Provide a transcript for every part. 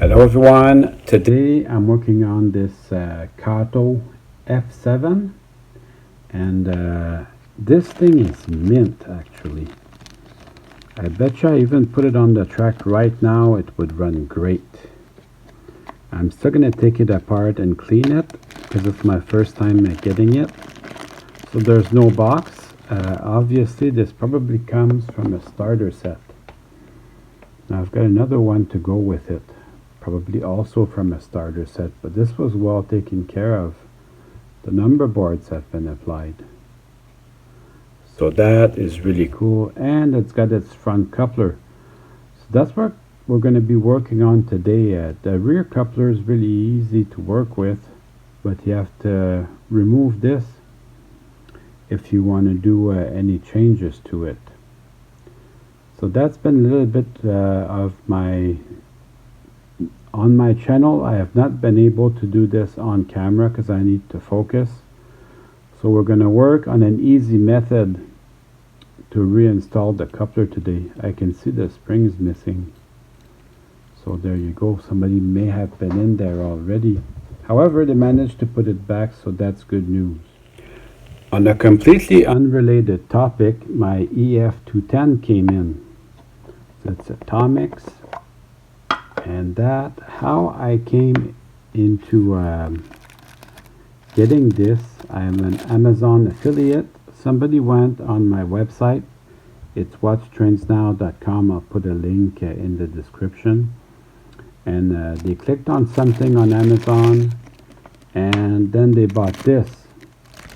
Hello everyone, today I'm working on this Kato F7 and this thing is mint actually. I bet you I even put it on the track right now, it would run great. I'm still going to take it apart and clean it because it's my first time getting it. So there's no box. Obviously this probably comes from a starter set. Now I've got another one to go with it. Probably also from a starter set, but this was well taken care of. The number boards have been applied. So that is really cool, and it's got its front coupler. So that's what we're going to be working on today. The rear coupler is really easy to work with, but you have to remove this if you want to do any changes to it. So that's been a little bit of on my channel. I have not been able to do this on camera because I need to focus. So we're going to work on an easy method to reinstall the coupler today. I can see the springs missing. So there you go. Somebody may have been in there already. However, they managed to put it back, so that's good news. On a completely unrelated topic, my EF210 came in. That's Atomics. And that, how I came into getting this, I'm an Amazon affiliate. Somebody went on my website. It's watchtrendsnow.com. I'll put a link in the description. And they clicked on something on Amazon, and then they bought this.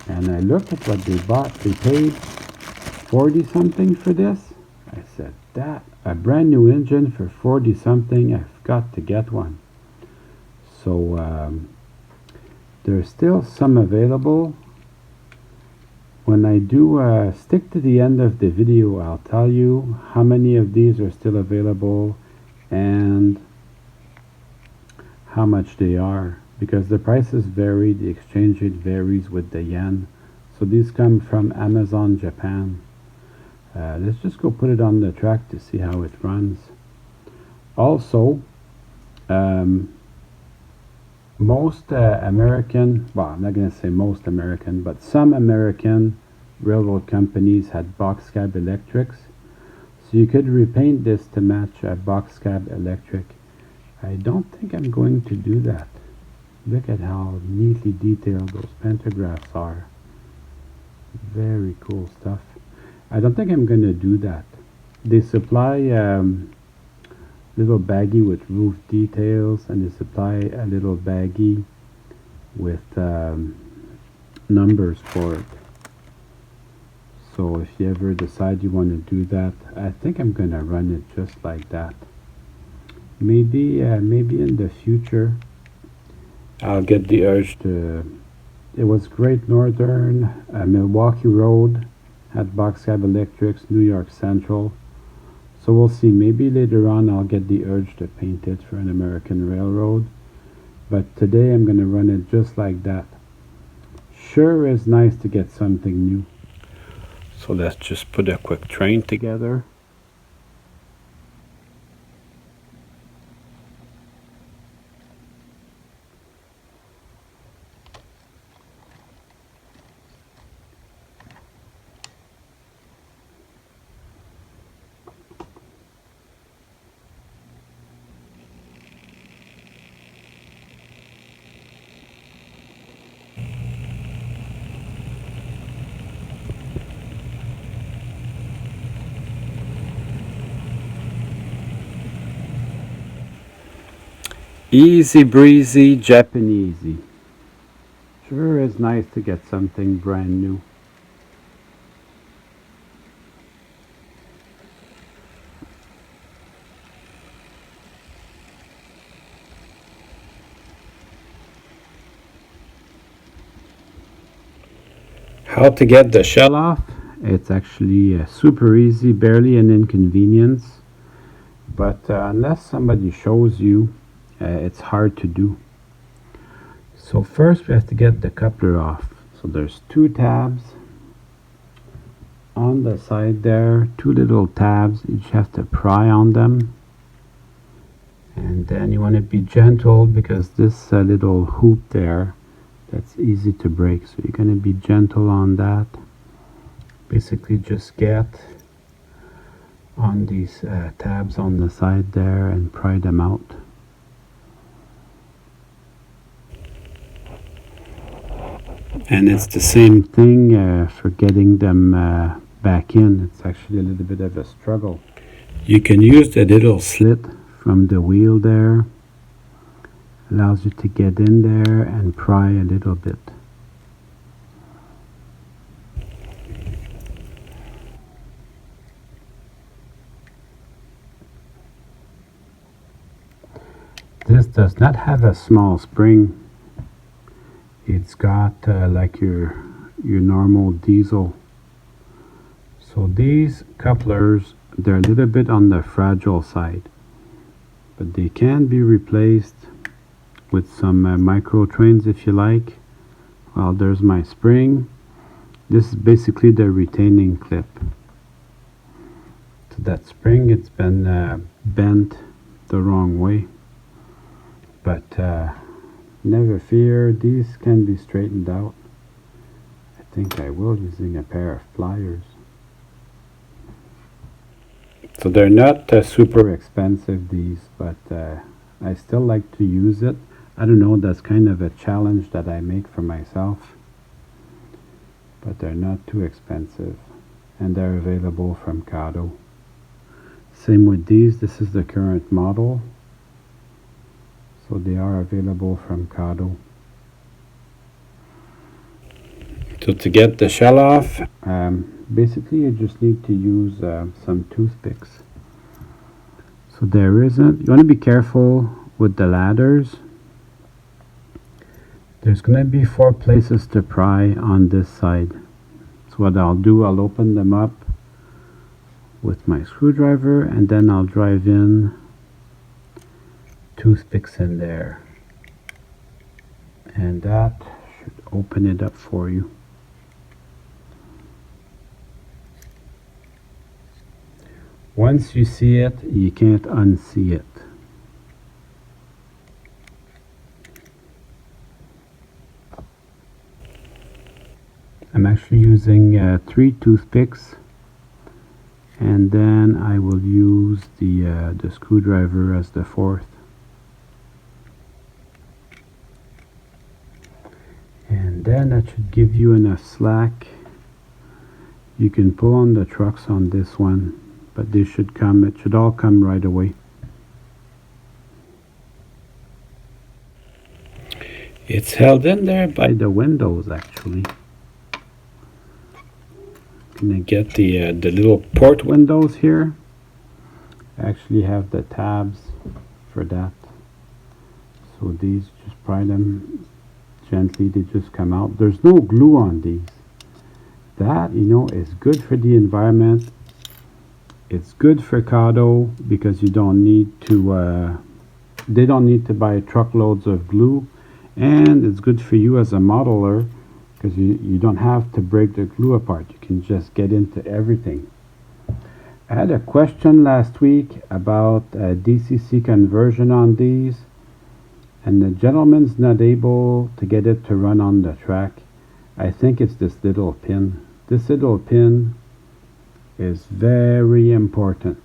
And I looked at what they bought. They paid 40 something for this. I said, that, a brand new engine for 40 something, I've got to get one. So there's still some available. When I do stick to the end of the video, I'll tell you how many of these are still available and how much they are, because the prices vary, the exchange rate varies with the yen. So these come from Amazon Japan. Let's just go put it on the track to see how it runs. Also, most American, well, I'm not going to say most American, but some American railroad companies had box cab electrics. So you could repaint this to match a box cab electric. I don't think I'm going to do that. Look at how neatly detailed those pantographs are. Very cool stuff. I don't think I'm going to do that. They supply little baggie with roof details, and they supply a little baggie with numbers for it. So if you ever decide you want to do that, I think I'm going to run it just like that. Maybe in the future I'll get the urge to. It was Great Northern, Milwaukee Road had box cab electrics, New York Central. So we'll see. Maybe later on I'll get the urge to paint it for an American railroad. But today I'm going to run it just like that. Sure is nice to get something new. So let's just put a quick train together. Easy breezy, Japanesey. Sure is nice to get something brand new. How to get the shell off? It's actually super easy, barely an inconvenience. But unless somebody shows you, it's hard to do. So first we have to get the coupler off. So there's two tabs on the side there, two little tabs. You just have to pry on them, and And then you want to be gentle because this little hoop there, that's easy to break. So you're going to be gentle on that. Basically just get on these tabs on the side there and pry them out. And it's the same thing for getting them back in. It's actually a little bit of a struggle. You can use the little slit from the wheel there. Allows you to get in there and pry a little bit. This does not have a small spring. It's got like your normal diesel. So these couplers, they're a little bit on the fragile side, but they can be replaced with some micro trains if you like. Well, there's my spring. This is basically the retaining clip. So that spring, it's been bent the wrong way, but never fear, these can be straightened out. I think I will, using a pair of pliers. So they're not super expensive, these, but I still like to use it. I don't know, that's kind of a challenge that I make for myself. But they're not too expensive, and they're available from Kato. Same with these, this is the current model. So they are available from Kato. So to get the shell off, basically you just need to use some toothpicks. So there isn't, you want to be careful with the ladders. There's going to be 4 places to pry on this side. So what I'll do, I'll open them up with my screwdriver, and then I'll drive in toothpicks in there, and that should open it up for you. Once you see it, you can't unsee it. I'm actually using 3 toothpicks, and then I will use the screwdriver as the 4th. And then that should give you enough slack. You can pull on the trucks on this one, but they should come, it should all come right away. It's held in there by the windows actually. Gonna get the little port windows here. I actually have the tabs for that. So these, just pry them gently, they just come out. There's no glue on these. That, you know, is good for the environment. It's good for Kato because you don't need to they don't need to buy truckloads of glue, and it's good for you as a modeler because you don't have to break the glue apart. You can just get into everything. I had a question last week about DCC conversion on these, and the gentleman's not able to get it to run on the track. I think it's this little pin. This little pin is very important.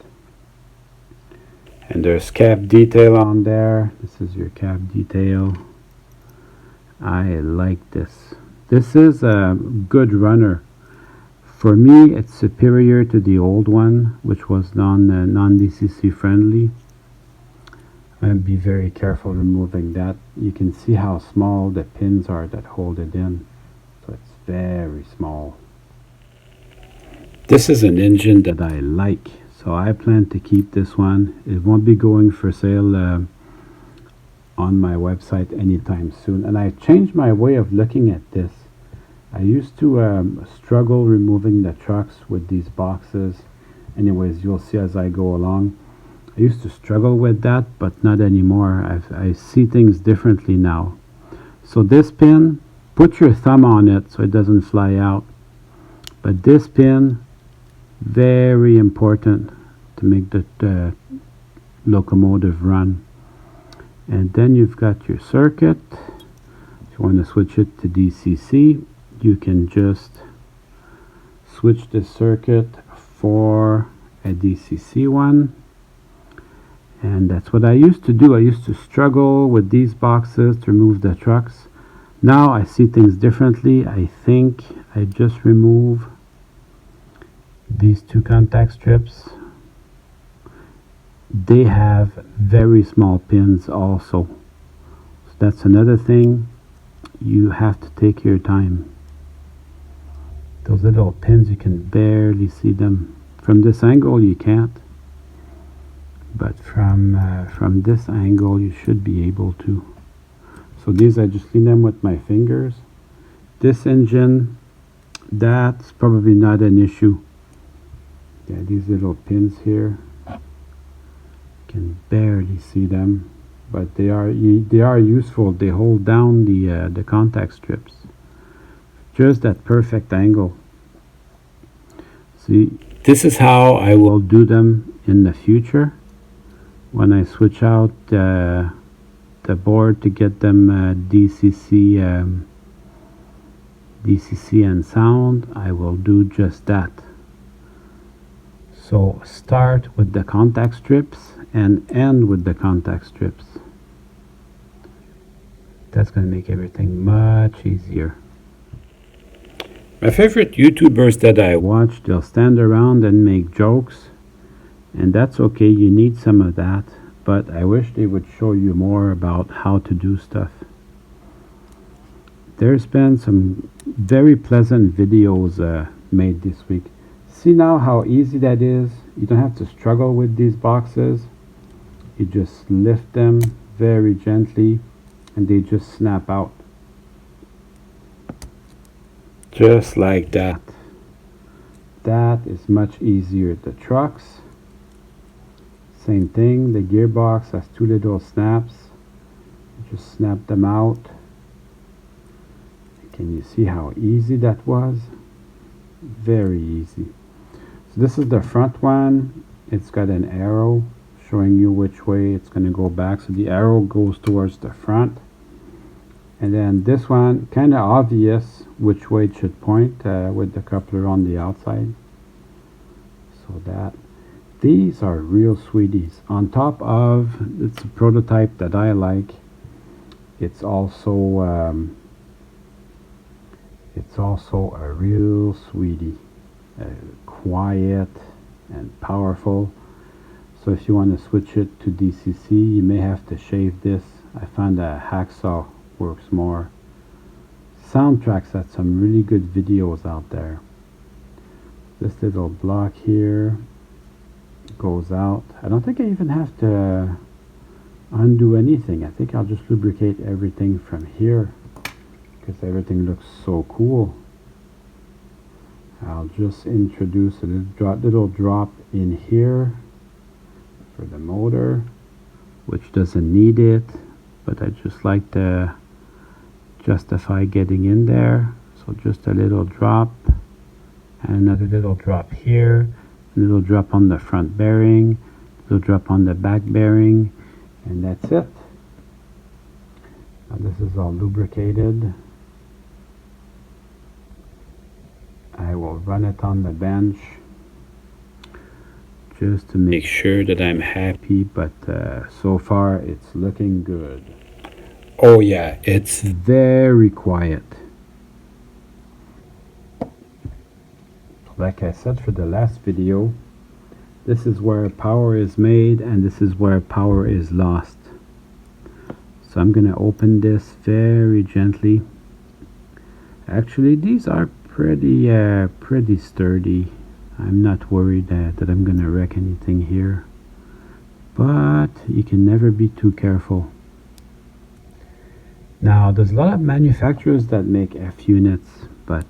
And there's cap detail on there. This is your cap detail. I like this. This is a good runner. For me, it's superior to the old one, which was non-DCC friendly. And be very careful removing that. You can see how small the pins are that hold it in. So it's very small. This is an engine that I like, so I plan to keep this one. It won't be going for sale on my website anytime soon. And I changed my way of looking at this. I used to struggle removing the trucks with these boxes. Anyways, you'll see as I go along. I used to struggle with that, but not anymore. I see things differently now. So this pin, put your thumb on it so it doesn't fly out. But this pin, very important to make the locomotive run. And then you've got your circuit. If you want to switch it to DCC, you can just switch the circuit for a DCC one. And that's what I used to do. I used to struggle with these boxes to remove the trucks. Now I see things differently. I think I just remove these two contact strips. They have very small pins also. So that's another thing. You have to take your time. Those little pins, you can barely see them. From this angle you can't. But from this angle you should be able to. So these I just clean them with my fingers. This engine, that's probably not an issue. Yeah, these little pins here, can barely see them, but they are useful. They hold down the contact strips. Just that perfect angle. See, this is how I will do them in the future. When I switch out the board to get them DCC and sound, I will do just that. So start with the contact strips and end with the contact strips. That's going to make everything much easier. My favorite YouTubers that I watch, they'll stand around and make jokes. And that's okay, you need some of that, but I wish they would show you more about how to do stuff. There's been some very pleasant videos made this week. See now how easy that is? You don't have to struggle with these boxes. You just lift them very gently and they just snap out. Just like that. That is much easier. The trucks, same thing. The gearbox has two little snaps. You just snap them out. Can you see how easy that was? Very easy. So this is the front one. It's got an arrow showing you which way it's going to go back. So the arrow goes towards the front. And then this one, kind of obvious which way it should point with the coupler on the outside. So that. These are real sweeties. On top of, it's a prototype that I like. It's also a real sweetie. Quiet and powerful. So if you want to switch it to DCC, you may have to shave this. I found a hacksaw works more. Soundtracks had some really good videos out there. This little block here goes out. I don't think I even have to undo anything. I think I'll just lubricate everything from here because everything looks so cool. I'll just introduce a little drop in here for the motor, which doesn't need it, but I just like to justify getting in there. So just a little drop and another little drop here, a little drop on the front bearing, a little drop on the back bearing, and that's it. Now this is all lubricated. I will run it on the bench just to make sure that I'm happy, but so far it's looking good. Oh yeah, it's very quiet. Like I said for the last video, this is where power is made and this is where power is lost. So I'm gonna open this very gently. Actually, these are pretty sturdy. I'm not worried that I'm gonna wreck anything here, but you can never be too careful. Now there's a lot of manufacturers that make F units, but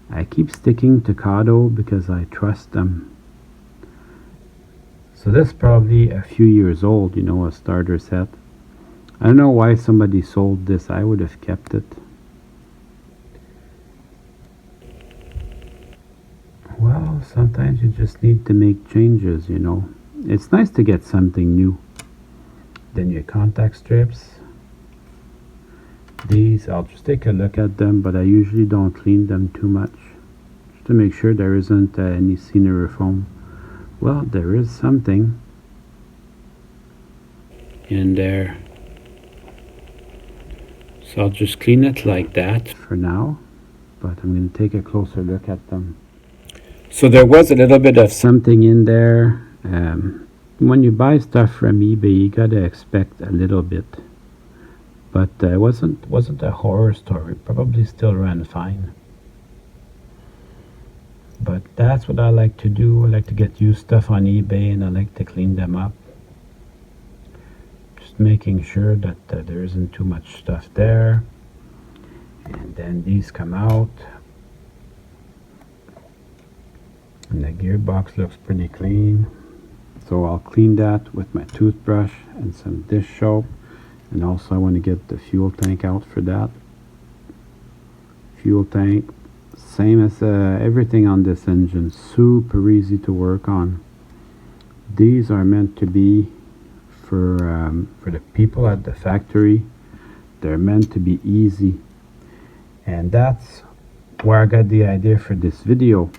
I keep sticking to Kato because I trust them. So this is probably a few years old, you know, a starter set. I don't know why somebody sold this. I would have kept it. Well, sometimes you just need to make changes, you know. It's nice to get something new. Then your contact strips. These, I'll just take a look at them, but I usually don't clean them too much, just to make sure there isn't any scenery foam. Well, there is something in there, so I'll just clean it like that for now, but I'm going to take a closer look at them. So there was a little bit of something in there. When you buy stuff from eBay, you gotta expect a little bit, but it wasn't a horror story. Probably still ran fine. But that's what I like to do. I like to get used stuff on eBay, and I like to clean them up, just making sure that there isn't too much stuff there. And then these come out, and the gearbox looks pretty clean. So I'll clean that with my toothbrush and some dish soap, and also I want to get the fuel tank out for that. Fuel tank, same as everything on this engine, super easy to work on. These are meant to be for the people at the factory. They're meant to be easy, and that's where I got the idea for this video,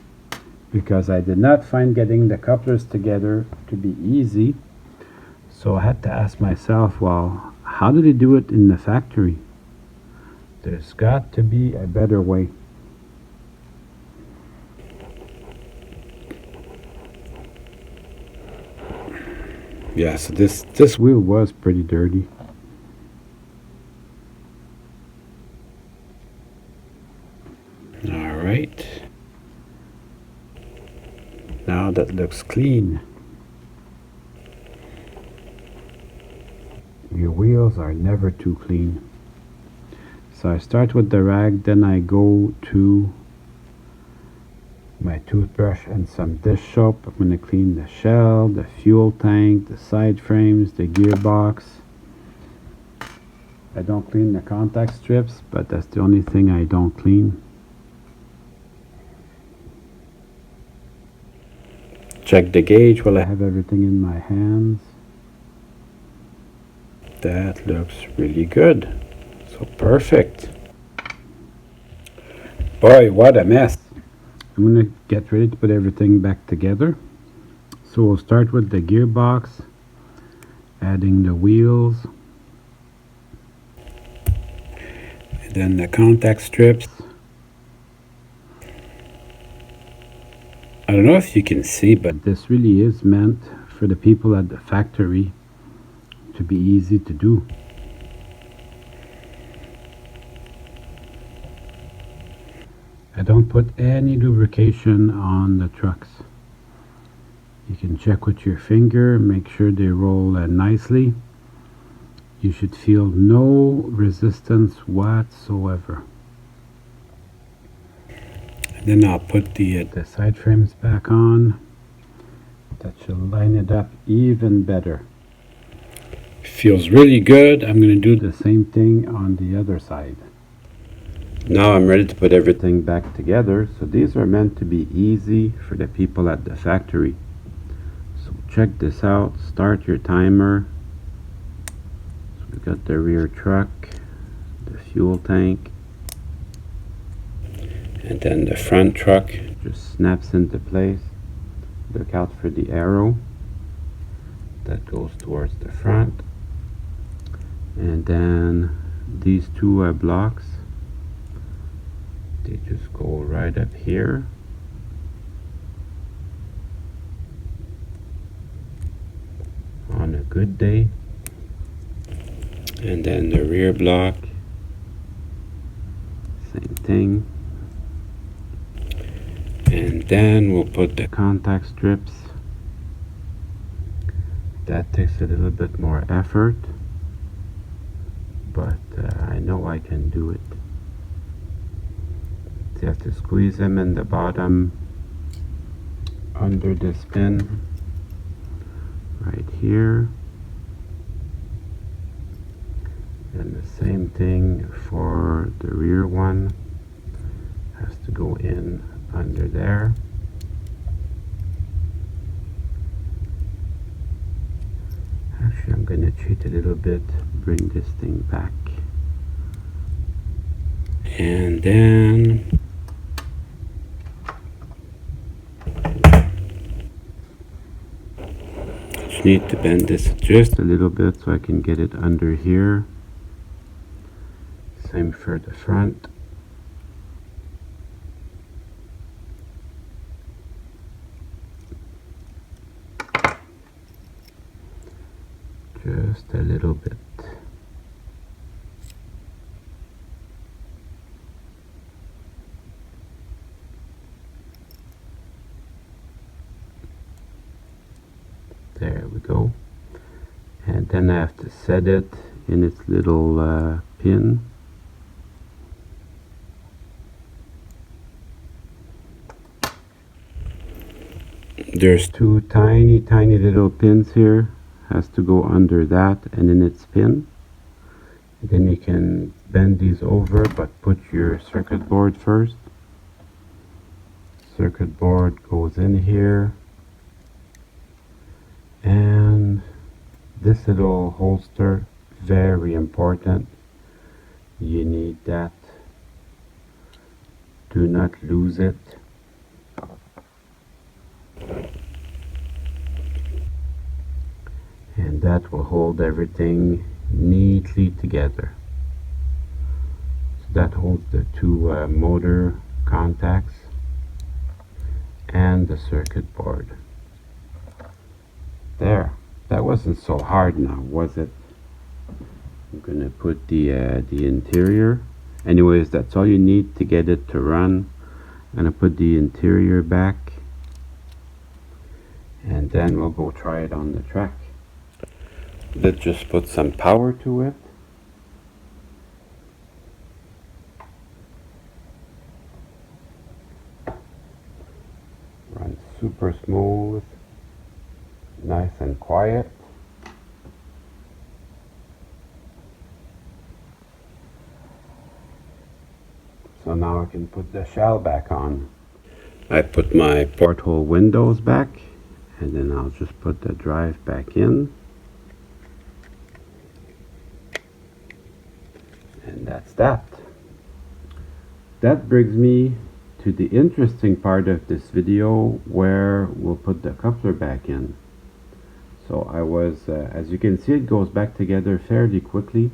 because I did not find getting the couplers together to be easy. So I had to ask myself, well, how do they do it in the factory? There's got to be a better way. Yeah, so this wheel was pretty dirty. All right. Now that looks clean. Your wheels are never too clean. So I start with the rag, then I go to my toothbrush and some dish soap. I'm going to clean the shell, the fuel tank, the side frames, the gearbox. I don't clean the contact strips, but that's the only thing I don't clean. Check the gauge while I have everything in my hands. That looks really good. So perfect. Boy, what a mess. I'm going to get ready to put everything back together. So we'll start with the gearbox, adding the wheels, and then the contact strips. I don't know if you can see, but this really is meant for the people at the factory to be easy to do. I don't put any lubrication on the trucks. You can check with your finger, make sure they roll nicely. You should feel no resistance whatsoever. Then I'll put the side frames back on. That should line it up even better. Feels really good. I'm going to do the same thing on the other side. Now I'm ready to put everything back together. So these are meant to be easy for the people at the factory. So check this out. Start your timer. So we got the rear truck, the fuel tank, and then the front truck just snaps into place. Look out for the arrow that goes towards the front. And then these two blocks, they just go right up here. On a good day. And then the rear block, same thing. And then we'll put the contact strips. That takes a little bit more effort, but I know I can do it. So you have to squeeze them in the bottom under this pin right here. And the same thing for the rear one. Has to go in under there. Actually, I'm gonna cheat a little bit, bring this thing back, and then just need to bend this just a little bit so I can get it under here. Same for the front. Just a little bit. There we go. And then I have to set it in its little pin. There's two tiny little pins here. Has to go under that and in its pin. Then you can bend these over, but put your circuit board first. Circuit board goes in here, and this little holster, very important. You need that. Do not lose it. And that will hold everything neatly together. So that holds the two motor contacts and the circuit board. There. That wasn't so hard now, was it? I'm gonna put the interior. Anyways, that's all you need to get it to run. I'm gonna put the interior back, and then we'll go try it on the track. Let's just put some power to it. Run super smooth, nice and quiet. So now I can put the shell back on. I put my porthole windows back, and then I'll just put the drive back in. And that's that. That brings me to the interesting part of this video, where we'll put the coupler back in. So I was, as you can see, it goes back together fairly quickly.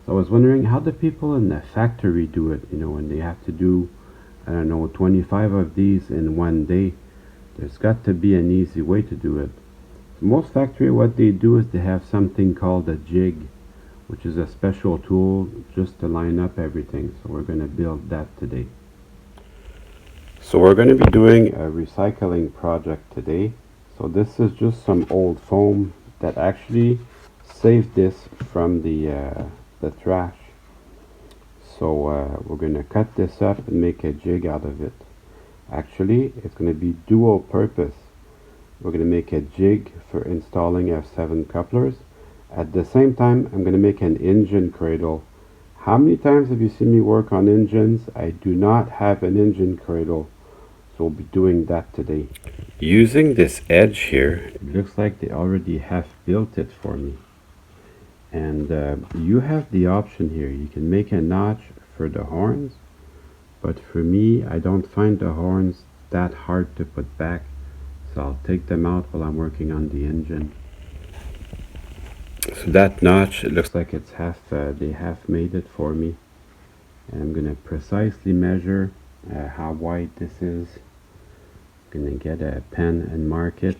So I was wondering how the people in the factory do it, you know, when they have to do, I don't know, 25 of these in one day. There's got to be an easy way to do it. So most factory, what they do is they have something called a jig, which is a special tool just to line up everything. So we're going to build that today. So we're going to be doing a recycling project today. So this is just some old foam that actually saved this from the trash. So we're going to cut this up and make a jig out of it. Actually, it's going to be dual purpose. We're going to make a jig for installing F7 couplers. At the same time, I'm going to make an engine cradle. How many times have you seen me work on engines? I do not have an engine cradle, so we'll be doing that today. Using this edge here, it looks like they already have built it for me. And you have the option here. You can make a notch for the horns, but for me, I don't find the horns that hard to put back, so I'll take them out while I'm working on the engine. So that notch, it looks like it's they have made it for me. And I'm going to precisely measure how wide this is. I'm going to get a pen and mark it.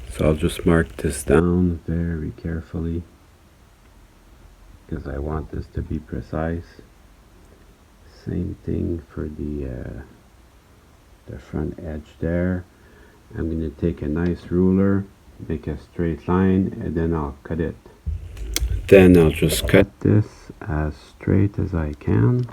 So I'll just mark this down very carefully, because I want this to be precise. Same thing for the front edge there. I'm going to take a nice ruler, make a straight line, and then I'll cut it. Then I'll just cut this as straight as I can.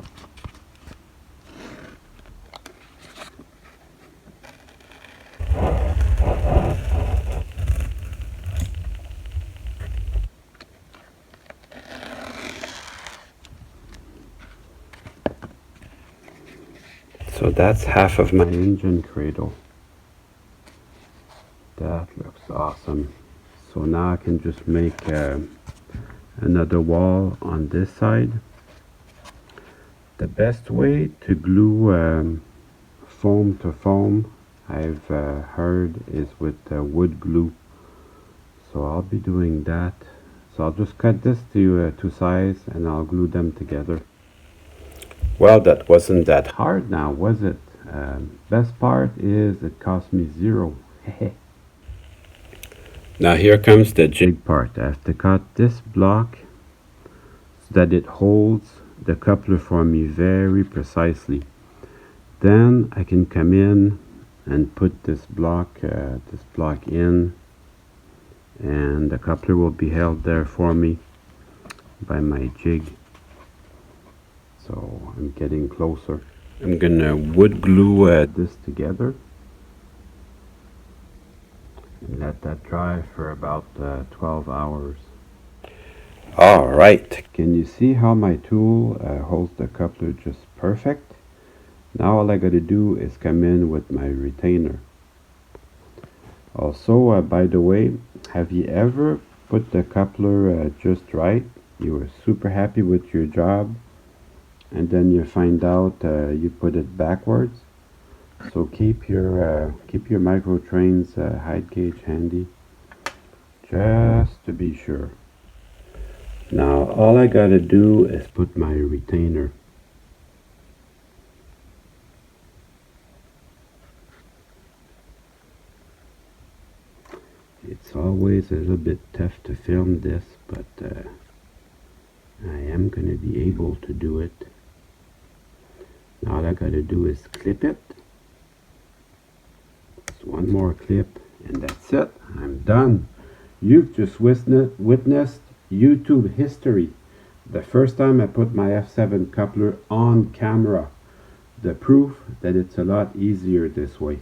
So that's half of my engine cradle. That looks awesome. So now I can just make another wall on this side. The best way to glue foam to foam, I've heard, is with wood glue. So I'll be doing that. So I'll just cut this to size and I'll glue them together. Well, that wasn't that hard now, was it? Best part is it cost me $0. Now here comes the jig part. I have to cut this block so that it holds the coupler for me very precisely. Then I can come in and put this block in, and the coupler will be held there for me by my jig. So I'm getting closer. I'm gonna wood glue this together and let that dry for about 12 hours. All right, can you see how my tool holds the coupler just perfect? Now all I gotta do is come in with my retainer. Also, by the way, have you ever put the coupler just right? You were super happy with your job, and then you find out you put it backwards. So keep your micro trains height gauge handy, just to be sure. Now all I gotta do is put my retainer. It's always a little bit tough to film this, but I am gonna be able to do it. Now all I gotta do is clip it. Just one more clip and that's it. I'm done. You've just witnessed YouTube history. The first time I put my F7 coupler on camera. The proof that it's a lot easier this way.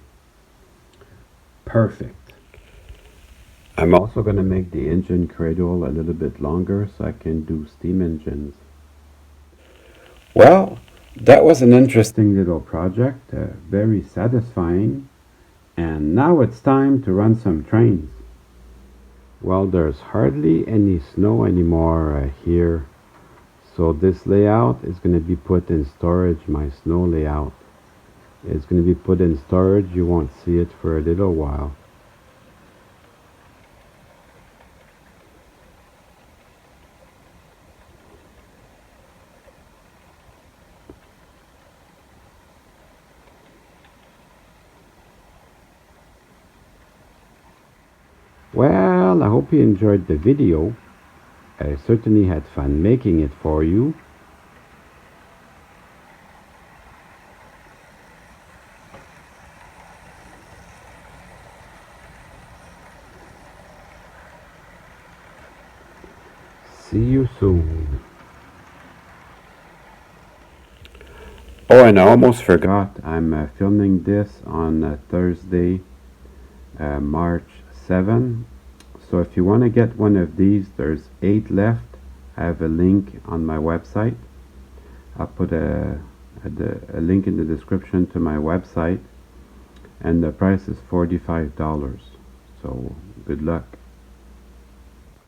Perfect. I'm also going to make the engine cradle a little bit longer so I can do steam engines. Well, that was an interesting little project, very satisfying. And now it's time to run some trains. Well, there's hardly any snow anymore here. So this layout is going to be put in storage, my snow layout. It's going to be put in storage, you won't see it for a little while. Well, I hope you enjoyed the video. I certainly had fun making it for you. See you soon. Oh, and I almost forgot, I'm filming this on Thursday, March 7. So if you want to get one of these, there's 8 left. I have a link on my website. I'll put a link in the description to my website, and the price is $45. So good luck.